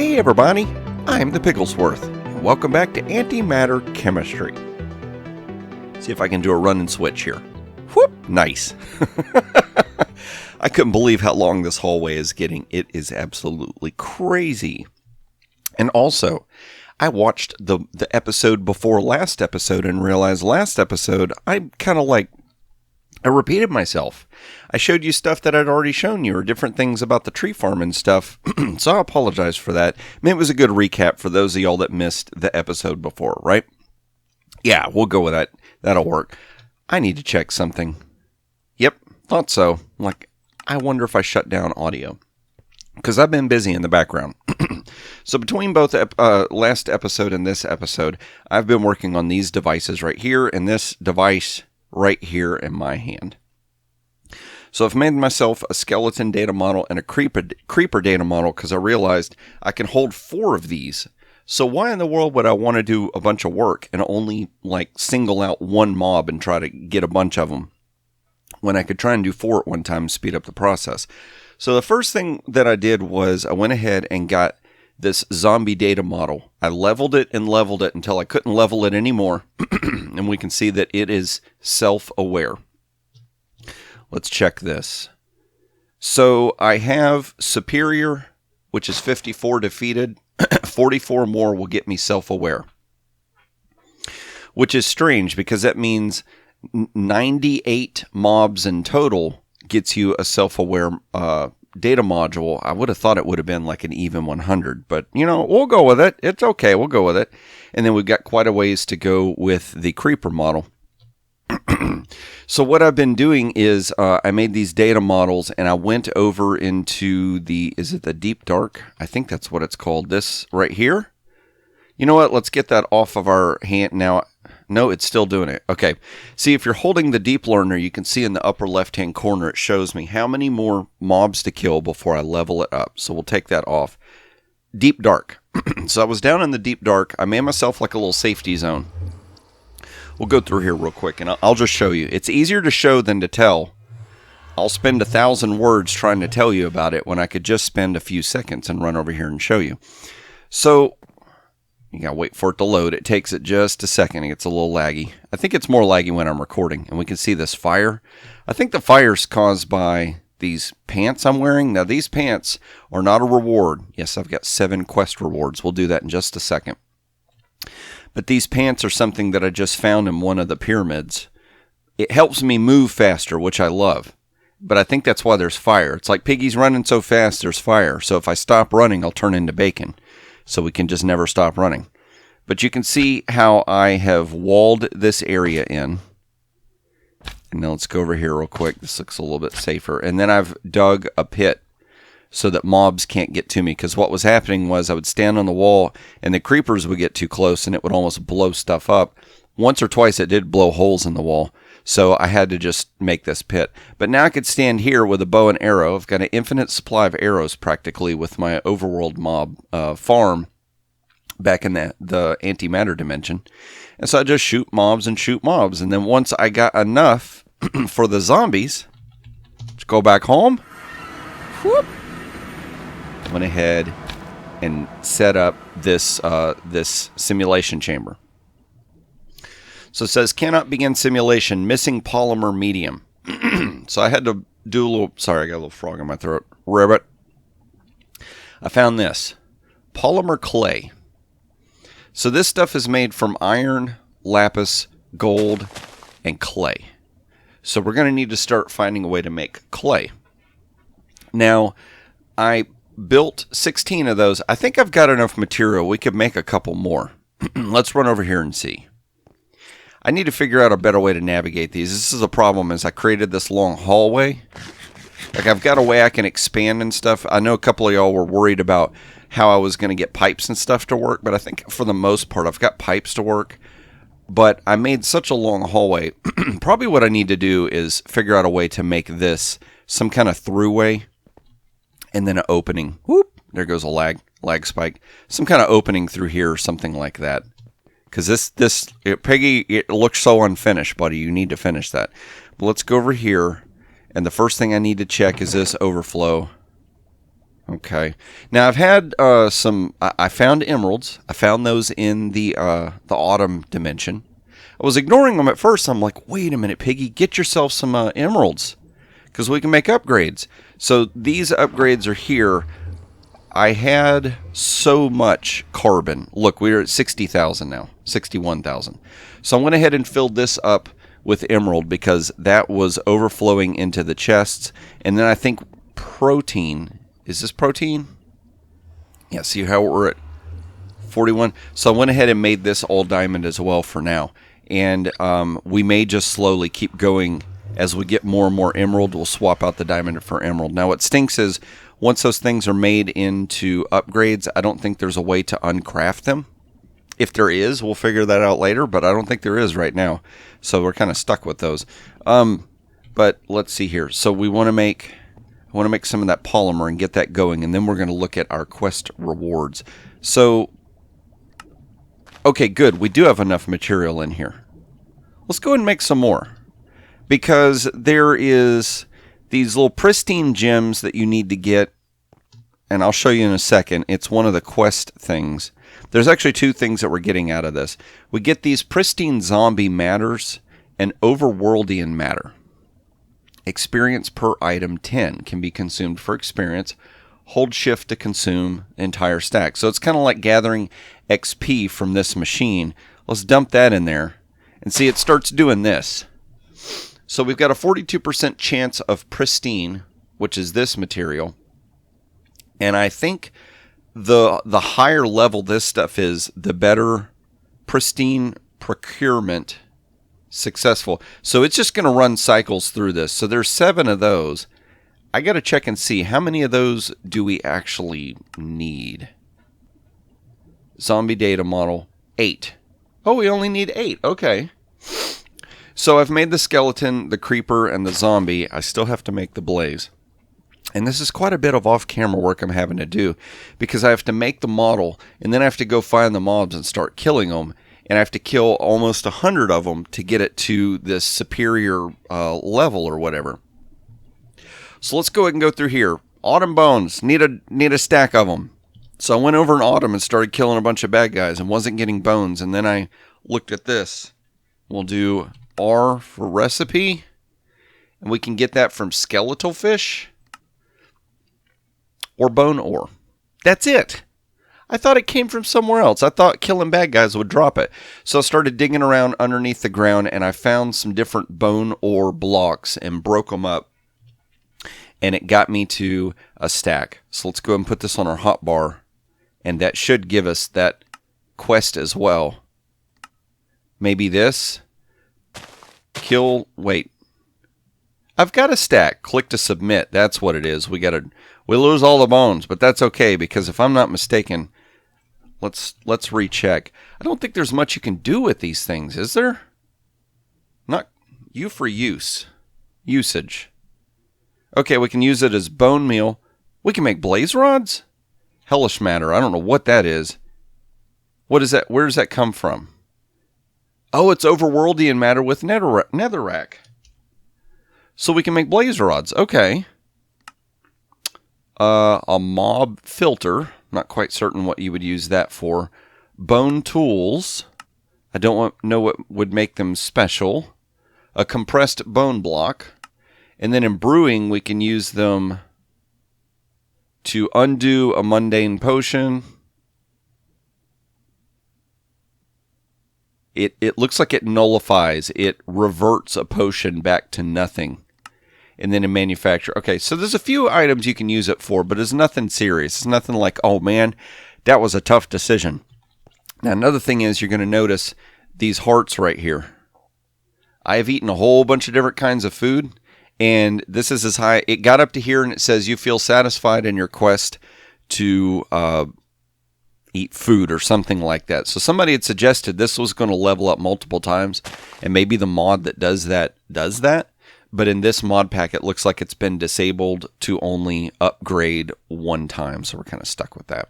Hey everybody, I'm the Pigglesworth, and welcome back to Antimater Chemistry. See if I can do a run and switch here. Whoop, nice. I couldn't believe how long this hallway is getting. It is absolutely crazy. And also, I watched the episode before last episode and realized last episode, I repeated myself. I showed you stuff that I'd already shown you, or different things about the tree farm and stuff, so I apologize for that. I mean, it was a good recap for those of y'all that missed the episode before, right? Yeah, we'll go with that. That'll work. I need to check something. Yep, thought so. I wonder if I shut down audio, because I've been busy in the background. So between both last episode and this episode, I've been working on these devices right here, and this device right here in my hand. So I've made myself a skeleton data model and a creeper data model because I realized I can hold 4 of these. So why in the world would I want to do a bunch of work and only single out one mob and try to get a bunch of them when I could try and do 4 at one time and speed up the process? So the first thing that I did was I went ahead and got this zombie data model. I leveled it until I couldn't level it anymore. And we can see that it is self-aware. Let's check this. So I have superior, which is 54 defeated. 44 more will get me self-aware. Which is strange because that means 98 mobs in total gets you a self-aware data module. I would have thought it would have been like an even 100, but we'll go with it. It's okay. We'll go with it. And then we've got quite a ways to go with the creeper model. So what I've been doing is I made these data models and I went over into is it the deep dark? I think that's what it's called. This right here. You know what? Let's get that off of our hand now. No, it's still doing it. Okay. See, if you're holding the deep learner, you can see in the upper left-hand corner, it shows me how many more mobs to kill before I level it up. So we'll take that off. Deep dark. So I was down in the deep dark. I made myself like a little safety zone. We'll go through here real quick, and I'll just show you. It's easier to show than to tell. I'll spend 1,000 words trying to tell you about it when I could just spend a few seconds and run over here and show you. So you gotta wait for it to load. It takes it just a second. It gets a little laggy. I think it's more laggy when I'm recording, and we can see this fire. I think the fire's caused by these pants I'm wearing. Now, these pants are not a reward. Yes, I've got 7 quest rewards. We'll do that in just a second. But these pants are something that I just found in one of the pyramids. It helps me move faster, which I love. But I think that's why there's fire. It's like Piggy's running so fast, there's fire. So if I stop running, I'll turn into bacon. So we can just never stop running. But you can see how I have walled this area in. And now let's go over here real quick. This looks a little bit safer. And then I've dug a pit so that mobs can't get to me. Because what was happening was I would stand on the wall and the creepers would get too close and it would almost blow stuff up. Once or twice it did blow holes in the wall. So I had to just make this pit. But now I could stand here with a bow and arrow. I've got an infinite supply of arrows practically with my overworld mob farm back in the antimatter dimension. And so I just shoot mobs. And then once I got enough for the zombies, let's go back home. Whoop. Went ahead and set up this simulation chamber. So it says, cannot begin simulation, missing polymer medium. So I had to do a little, sorry, I got a little frog in my throat. Ribbit. I found this. Polymer clay. So this stuff is made from iron, lapis, gold, and clay. So we're going to need to start finding a way to make clay. Now, I built 16 of those. I think I've got enough material. We could make a couple more. Let's run over here and see. I need to figure out a better way to navigate these. This is a problem is I created this long hallway. I've got a way I can expand and stuff. I know a couple of y'all were worried about how I was going to get pipes and stuff to work, but I think for the most part I've got pipes to work. But I made such a long hallway. Probably what I need to do is figure out a way to make this some kind of throughway and then an opening. Whoop! There goes a lag spike. Some kind of opening through here or something like that. Because Piggy, it looks so unfinished, buddy. You need to finish that. But let's go over here. And the first thing I need to check is this overflow. Okay. Now I've had I found emeralds. I found those in the autumn dimension. I was ignoring them at first. I'm like, wait a minute, Piggy, get yourself some emeralds, because we can make upgrades. So these upgrades are here. I had so much carbon. Look, we're at 60,000 now, 61,000. So I went ahead and filled this up with emerald because that was overflowing into the chests. And then I think protein. Is this protein? Yeah, see how we're at 41? So I went ahead and made this all diamond as well for now. And we may just slowly keep going. As we get more and more emerald, we'll swap out the diamond for emerald. Now what stinks is once those things are made into upgrades, I don't think there's a way to uncraft them. If there is, we'll figure that out later, but I don't think there is right now. So we're kind of stuck with those. But let's see here. So I want to make some of that polymer and get that going, and then we're going to look at our quest rewards. So, okay, good. We do have enough material in here. Let's go and make some more, because there is these little pristine gems that you need to get, and I'll show you in a second. It's one of the quest things. There's actually two things that we're getting out of this. We get these pristine zombie matters and overworldian matter. Experience per item 10 can be consumed for experience. Hold shift to consume entire stack. So it's kind of like gathering XP from this machine. Let's dump that in there and see, it starts doing this. So we've got a 42% chance of pristine, which is this material. And I think the higher level this stuff is, the better pristine procurement successful. So it's just going to run cycles through this. So there's 7 of those. I got to check and see how many of those do we actually need. Zombie data model, 8. Oh, we only need 8. Okay. So I've made the skeleton, the creeper, and the zombie. I still have to make the blaze. And this is quite a bit of off-camera work I'm having to do, because I have to make the model, and then I have to go find the mobs and start killing them. And I have to kill almost 100 of them to get it to this superior level or whatever. So let's go ahead and go through here. Autumn bones. Need a stack of them. So I went over in autumn and started killing a bunch of bad guys and wasn't getting bones. And then I looked at this. We'll do R for recipe. And we can get that from skeletal fish or bone ore. That's it. I thought it came from somewhere else. I thought killing bad guys would drop it. So I started digging around underneath the ground, and I found some different bone ore blocks and broke them up. And it got me to a stack. So let's go ahead and put this on our hotbar. And that should give us that quest as well. Maybe this. Wait. I've got a stack. Click to submit. That's what it is. We lose all the bones, but that's okay, because if I'm not mistaken, let's recheck. I don't think there's much you can do with these things, is there? Not you for usage. Okay, we can use it as bone meal. We can make blaze rods? Hellish matter. I don't know what that is. What is that? Where does that come from? Oh, it's overworldian matter with netherrack. So we can make blaze rods. Okay. A mob filter. Not quite certain what you would use that for. Bone tools. I don't know what would make them special. A compressed bone block. And then in brewing, we can use them to undo a mundane potion. It looks like it nullifies. It reverts a potion back to nothing. And then in manufacture. Okay, so there's a few items you can use it for, but it's nothing serious. It's nothing like, oh man, that was a tough decision. Now another thing is, you're going to notice these hearts right here. I have eaten a whole bunch of different kinds of food, and this is as high. It got up to here, and it says you feel satisfied in your quest to eat food or something like that. So somebody had suggested this was going to level up multiple times, and maybe the mod that does that does that. But in this mod pack, it looks like it's been disabled to only upgrade one time. So we're kind of stuck with that.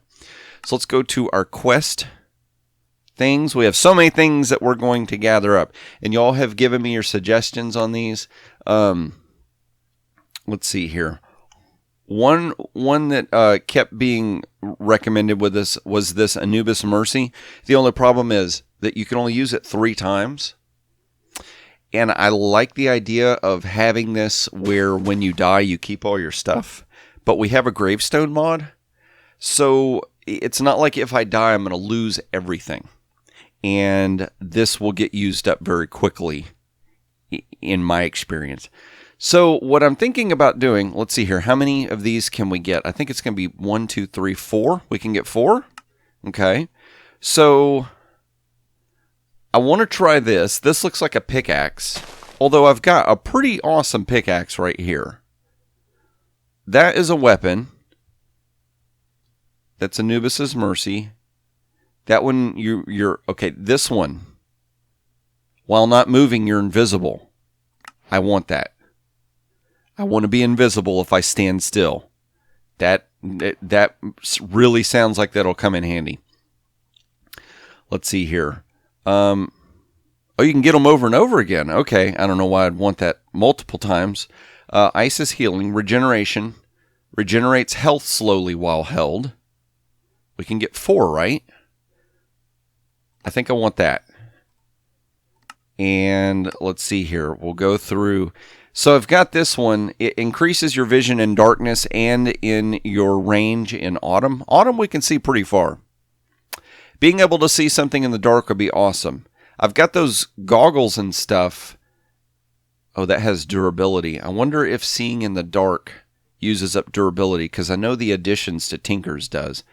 So let's go to our quest things. We have so many things that we're going to gather up. And y'all have given me your suggestions on these. Let's see here. One that kept being recommended with this was this Anubis Mercy. The only problem is that you can only use it 3 times. And I like the idea of having this where when you die, you keep all your stuff. But we have a gravestone mod. So it's not like if I die, I'm going to lose everything. And this will get used up very quickly in my experience. So what I'm thinking about doing, let's see here. How many of these can we get? I think it's going to be 1, 2, 3, 4. We can get 4. Okay. So I want to try this. This looks like a pickaxe, although I've got a pretty awesome pickaxe right here. That is a weapon. That's Anubis's Mercy. That one, you're okay. This one, while not moving, you're invisible. I want that. I want to be invisible if I stand still. That really sounds like that'll come in handy. Let's see here. Oh, you can get them over and over again. Okay, I don't know why I'd want that multiple times. Ice is healing. Regeneration. Regenerates health slowly while held. We can get 4, right? I think I want that. And let's see here. We'll go through. So I've got this one. It increases your vision in darkness and in your range in autumn. Autumn we can see pretty far. Being able to see something in the dark would be awesome. I've got those goggles and stuff. Oh, that has durability. I wonder if seeing in the dark uses up durability, because I know the additions to Tinker's does.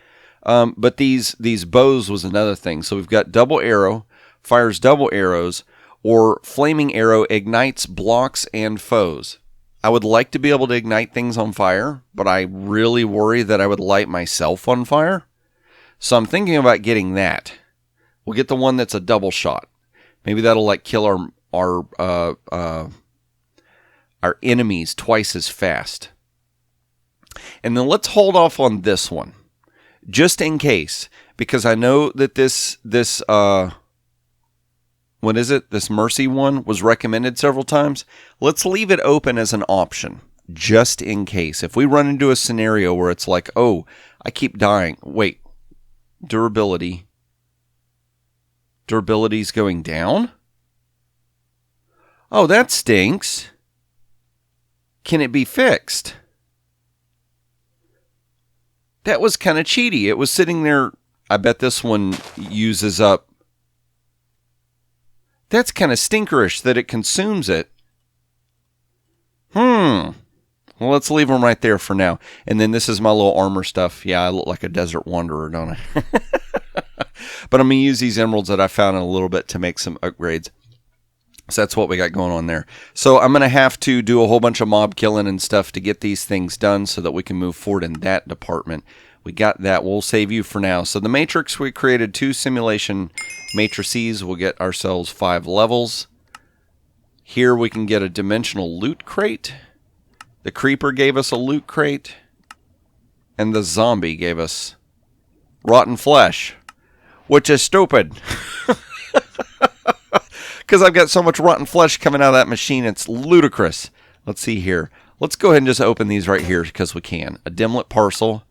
But these bows was another thing. So we've got double arrow, fires double arrows, or flaming arrow ignites blocks and foes. I would like to be able to ignite things on fire, but I really worry that I would light myself on fire. So I'm thinking about getting that. We'll get the one that's a double shot. Maybe that'll like kill our enemies twice as fast. And then let's hold off on this one, just in case, because I know that this what is it? This Mercy one was recommended several times. Let's leave it open as an option, just in case. If we run into a scenario where it's like, oh, I keep dying. Wait. Durability. Durability's going down? Oh, that stinks. Can it be fixed? That was kind of cheaty. It was sitting there. I bet this one uses up. That's kind of stinkerish that it consumes it. Well, let's leave them right there for now. And then this is my little armor stuff. Yeah, I look like a desert wanderer, don't I? But I'm going to use these emeralds that I found in a little bit to make some upgrades. So that's what we got going on there. So I'm going to have to do a whole bunch of mob killing and stuff to get these things done so that we can move forward in that department. We got that. We'll save you for now. So the matrix, we created 2 simulation matrices. We'll get ourselves 5 levels. Here we can get a dimensional loot crate. The creeper gave us a loot crate. And the zombie gave us rotten flesh, which is stupid. Because I've got so much rotten flesh coming out of that machine, it's ludicrous. Let's see here. Let's go ahead and just open these right here because we can. A dimlet parcel.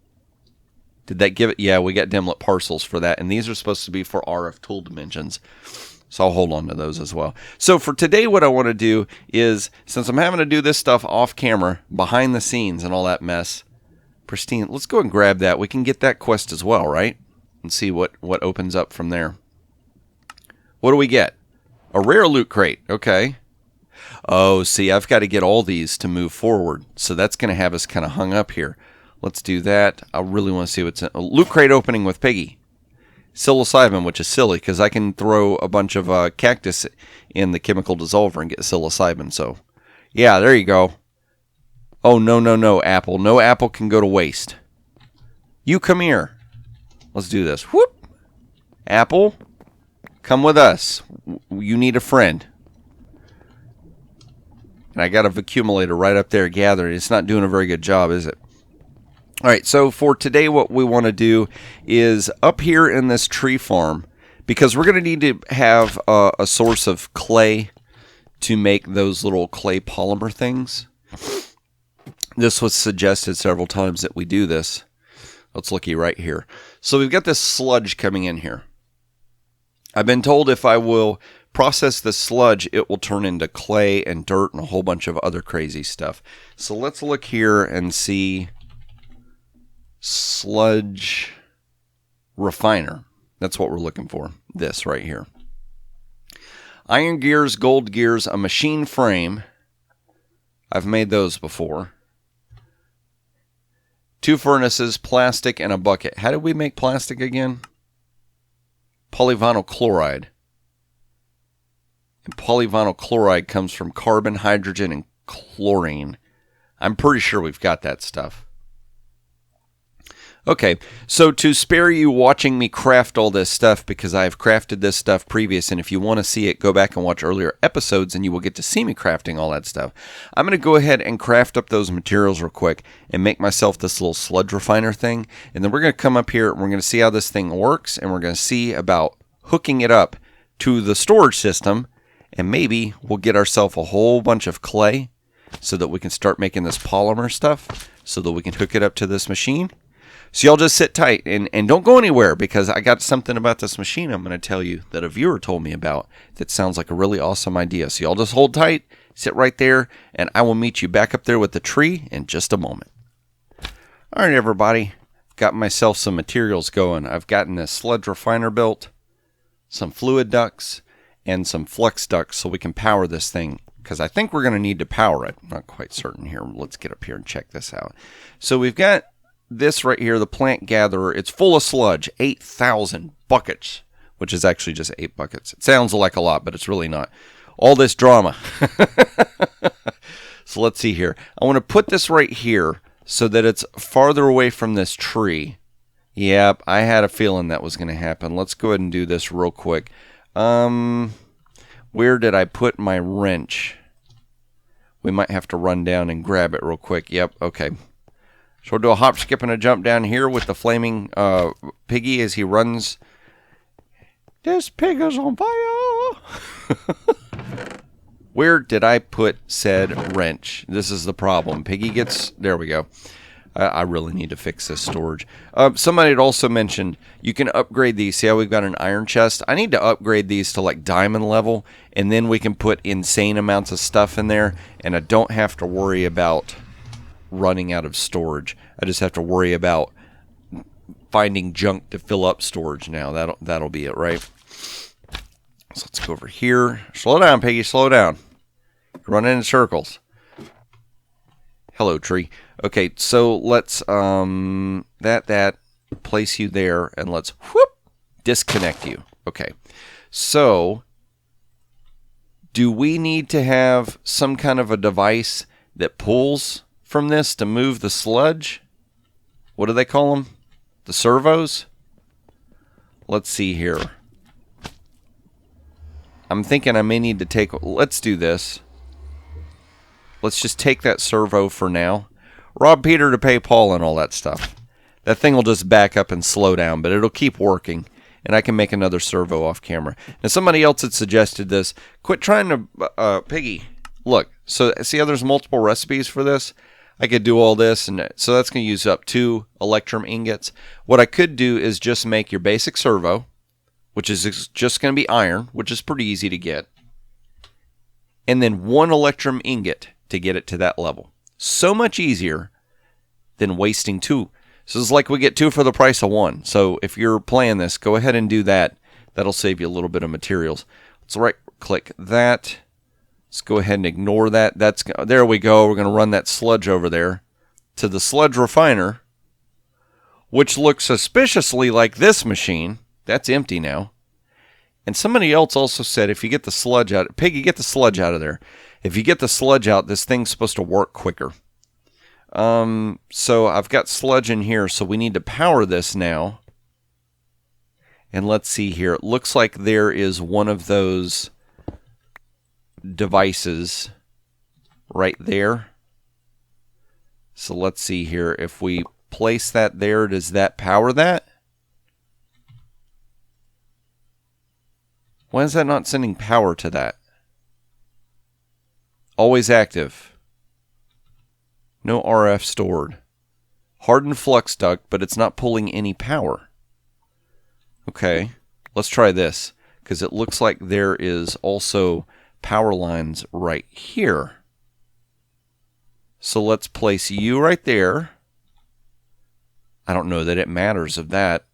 Did that give it? Yeah, we got dimlet parcels for that. And these are supposed to be for RF tool dimensions. So I'll hold on to those as well. So for today, what I want to do is, since I'm having to do this stuff off camera, behind the scenes and all that mess, pristine, let's go and grab that. We can get that quest as well, right? And see what opens up from there. What do we get? A rare loot crate. Okay. Oh, see, I've got to get all these to move forward. So that's going to have us kind of hung up here. Let's do that. I really want to see what's in a loot crate opening with Piggy. Psilocybin, which is silly because I can throw a bunch of cactus in the chemical dissolver and get psilocybin. So, yeah, there you go. Oh, no, apple. No apple can go to waste. You come here. Let's do this. Whoop. Apple, come with us. You need a friend. And I got a accumulator right up there gathering. It's not doing a very good job, is it? All right, so for today, what we want to do is up here in this tree farm, because we're going to need to have a source of clay to make those little clay polymer things. This was suggested several times that we do this. Let's looky right here. So we've got this sludge coming in here. I've been told if I will process the sludge, it will turn into clay and dirt and a whole bunch of other crazy stuff. So let's look here and see sludge refiner. That's what we're looking for. This right here. Iron gears, gold gears, a machine frame. I've made those before. 2 furnaces, plastic, and a bucket. How did we make plastic again? Polyvinyl chloride. And polyvinyl chloride comes from carbon, hydrogen, and chlorine. I'm pretty sure we've got that stuff. Okay, so to spare you watching me craft all this stuff, because I've crafted this stuff previous, and if you want to see it, go back and watch earlier episodes, and you will get to see me crafting all that stuff. I'm going to go ahead and craft up those materials real quick and make myself this little sludge refiner thing, and then we're going to come up here, and we're going to see how this thing works, and we're going to see about hooking it up to the storage system, and maybe we'll get ourselves a whole bunch of clay so that we can start making this polymer stuff, so that we can hook it up to this machine. So y'all just sit tight and don't go anywhere, because I got something about this machine I'm going to tell you that a viewer told me about that sounds like a really awesome idea. So y'all just hold tight, sit right there, and I will meet you back up there with the tree in just a moment. All right, everybody. I've got myself some materials going. I've gotten this sludge refiner built, some fluid ducts, and some flux ducts so we can power this thing, because I think we're going to need to power it. I'm not quite certain here. Let's get up here and check this out. So we've got this right here, the plant gatherer. It's full of sludge, 8,000 buckets, which is actually just 8 buckets. It sounds like a lot, but it's really not. All this drama. So let's see here. I want to put this right here so that it's farther away from this tree. Yep, I had a feeling that was going to happen. Let's go ahead and do this real quick. Where did I put my wrench? We might have to run down and grab it real quick. Yep, okay. So we'll do a hop, skip, and a jump down here with the flaming piggy as he runs. This pig is on fire. Where did I put said wrench? This is the problem. Piggy gets... There we go. I really need to fix this storage. Somebody had also mentioned you can upgrade these. See how we've got an iron chest? I need to upgrade these to like diamond level, and then we can put insane amounts of stuff in there, and I don't have to worry about running out of storage. I just have to worry about finding junk to fill up storage now. That'll be it, right? So let's go over here. Slow down, Piggy, slow down. You're running in circles. Hello, tree. Okay, so let's place you there, and let's disconnect you. Okay. So do we need to have some kind of a device that pulls from this to move the sludge? What do they call them? The servos? Let's see here. I'm thinking I may need to take... Let's do this. Let's just take that servo for now. Rob Peter to pay Paul and all that stuff. That thing will just back up and slow down, but it'll keep working. And I can make another servo off camera. Now, somebody else had suggested this. Quit trying to... Piggy, look. So, see how there's multiple recipes for this? I could do all this, and so that's going to use up 2 electrum ingots. What I could do is just make your basic servo, which is just going to be iron, which is pretty easy to get, and then 1 electrum ingot to get it to that level. So much easier than wasting 2. So it's like we get 2 for the price of 1. So if you're playing this, go ahead and do that. That'll save you a little bit of materials. Let's right-click that. Let's go ahead and ignore that. There we go. We're going to run that sludge over there to the sludge refiner, which looks suspiciously like this machine. That's empty now. And somebody else also said if you get the sludge out, Piggy, get the sludge out of there. If you get the sludge out, this thing's supposed to work quicker. So I've got sludge in here, so we need to power this now. And let's see here. It looks like there is one of those devices right there. So let's see here. If we place that there, does that power that? Why is that not sending power to that? Always active. No RF stored. Hardened flux duct, but it's not pulling any power. Okay, let's try this, because it looks like there is also power lines right here. So let's place you right there. I don't know that it matters of that.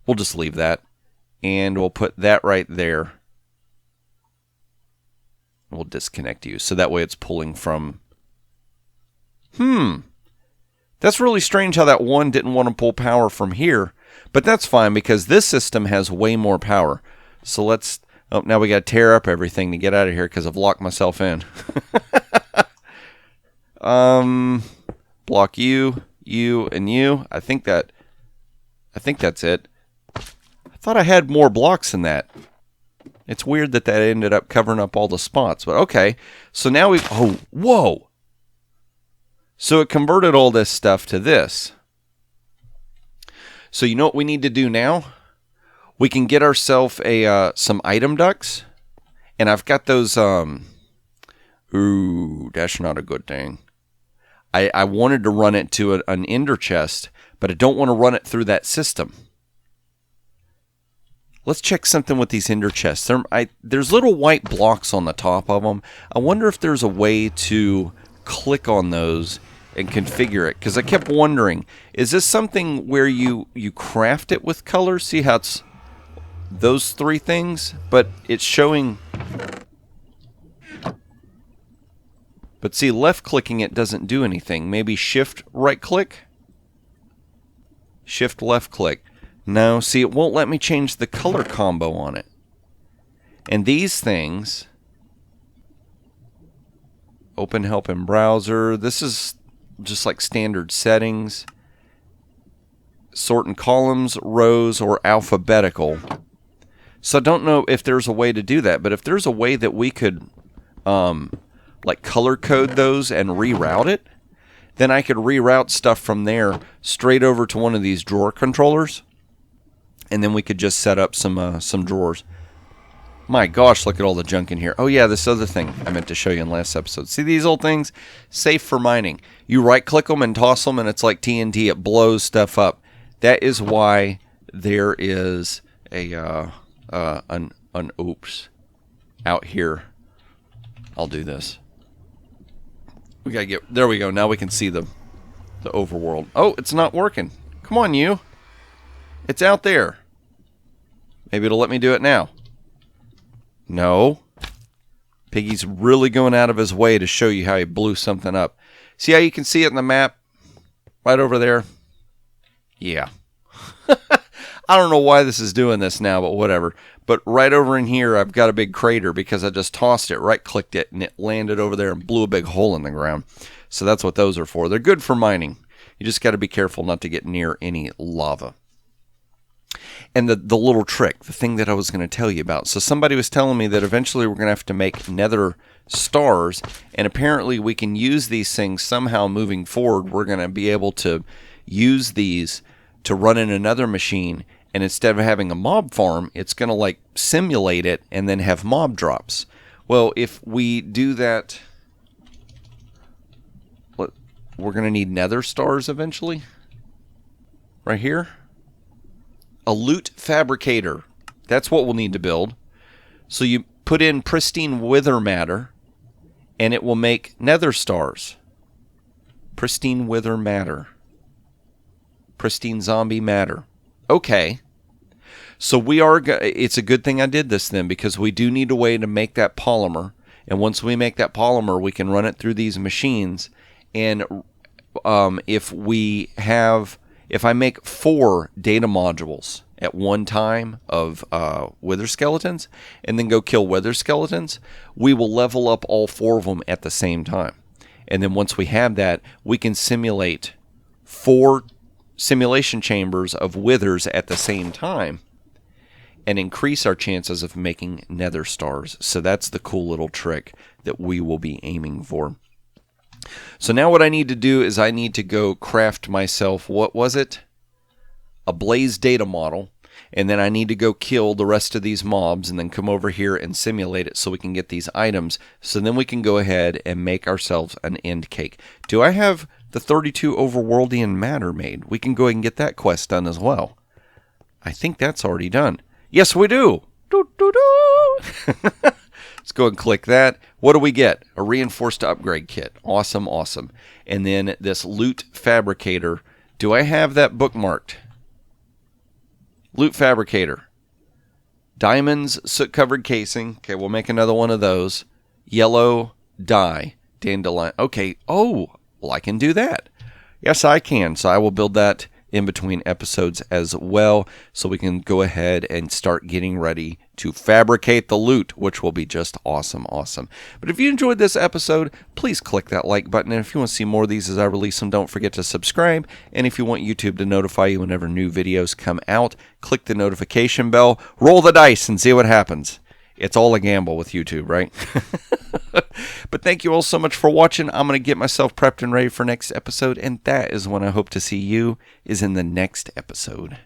We'll just leave that. And we'll put that right there. We'll disconnect you. So that way it's pulling from... That's really strange how that one didn't want to pull power from here. But that's fine because this system has way more power. So let's... Oh, now we got to tear up everything to get out of here because I've locked myself in. Block you, you, and you. I think that's it. I thought I had more blocks than that. It's weird that that ended up covering up all the spots, but okay. So now we... Oh, whoa! So it converted all this stuff to this. So you know what we need to do now? We can get ourselves some item ducts. And I've got those... Ooh, that's not a good thing. I wanted to run it to an ender chest, but I don't want to run it through that system. Let's check something with these ender chests. There's little white blocks on the top of them. I wonder if there's a way to click on those and configure it. Because I kept wondering, is this something where you craft it with colors? See how it's those three things? But it's showing... But see, left-clicking it doesn't do anything. Maybe shift right-click? Shift left-click. No, see, it won't let me change the color combo on it. And these things... Open help in browser. This is just like standard settings. Sort in columns, rows, or alphabetical. So I don't know if there's a way to do that. But if there's a way that we could... like color code those and reroute it, then I could reroute stuff from there straight over to one of these drawer controllers, and then we could just set up some drawers. My gosh, look at all the junk in here. Oh yeah, this other thing I meant to show you in last episode. See these old things? Safe for mining. You right click them and toss them and it's like TNT. It blows stuff up. That is why there is an oops out here. I'll do this. We gotta get... There we go. Now we can see the overworld. Oh, it's not working. Come on, you. It's out there. Maybe it'll let me do it now. No. Piggy's really going out of his way to show you how he blew something up. See how you can see it in the map? Right over there? Yeah. I don't know why this is doing this now, but whatever. But right over in here, I've got a big crater because I just tossed it, right-clicked it, and it landed over there and blew a big hole in the ground. So that's what those are for. They're good for mining. You just got to be careful not to get near any lava. And the little trick, the thing that I was going to tell you about. So somebody was telling me that eventually we're going to have to make nether stars, and apparently we can use these things somehow moving forward. We're going to be able to use these to run in another machine. And instead of having a mob farm, it's going to like simulate it and then have mob drops. Well, if we do that, we're going to need nether stars eventually. Right here. A loot fabricator. That's what we'll need to build. So you put in pristine wither matter and it will make nether stars. Pristine wither matter. Pristine zombie matter. Okay. So we are... It's a good thing I did this then, because we do need a way to make that polymer. And once we make that polymer, we can run it through these machines. And if I make 4 data modules at one time of wither skeletons, and then go kill wither skeletons, we will level up all 4 of them at the same time. And then once we have that, we can simulate 4 simulation chambers of withers at the same time and increase our chances of making nether stars. So that's the cool little trick that we will be aiming for. So now what I need to do is I need to go craft myself, what was it? A blaze data model. And then I need to go kill the rest of these mobs and then come over here and simulate it so we can get these items. So then we can go ahead and make ourselves an end cake. Do I have the 32 overworldian matter made? We can go ahead and get that quest done as well. I think that's already done. Yes, we do. Let's go and click that. What do we get? A reinforced upgrade kit. Awesome, awesome. And then this loot fabricator. Do I have that bookmarked? Loot fabricator. Diamonds, soot-covered casing. Okay, we'll make another one of those. Yellow dye. Dandelion. Okay. Oh, well, I can do that. Yes, I can. So I will build that in between episodes as well, so we can go ahead and start getting ready to fabricate the loot, which will be just awesome. But if you enjoyed this episode, please click that like button, and if you want to see more of these as I release them, don't forget to subscribe. And if you want YouTube to notify you whenever new videos come out, click the notification bell, roll the dice, and see what happens. It's all a gamble with YouTube, right? But thank you all so much for watching. I'm going to get myself prepped and ready for next episode, and that is when I hope to see you is in the next episode.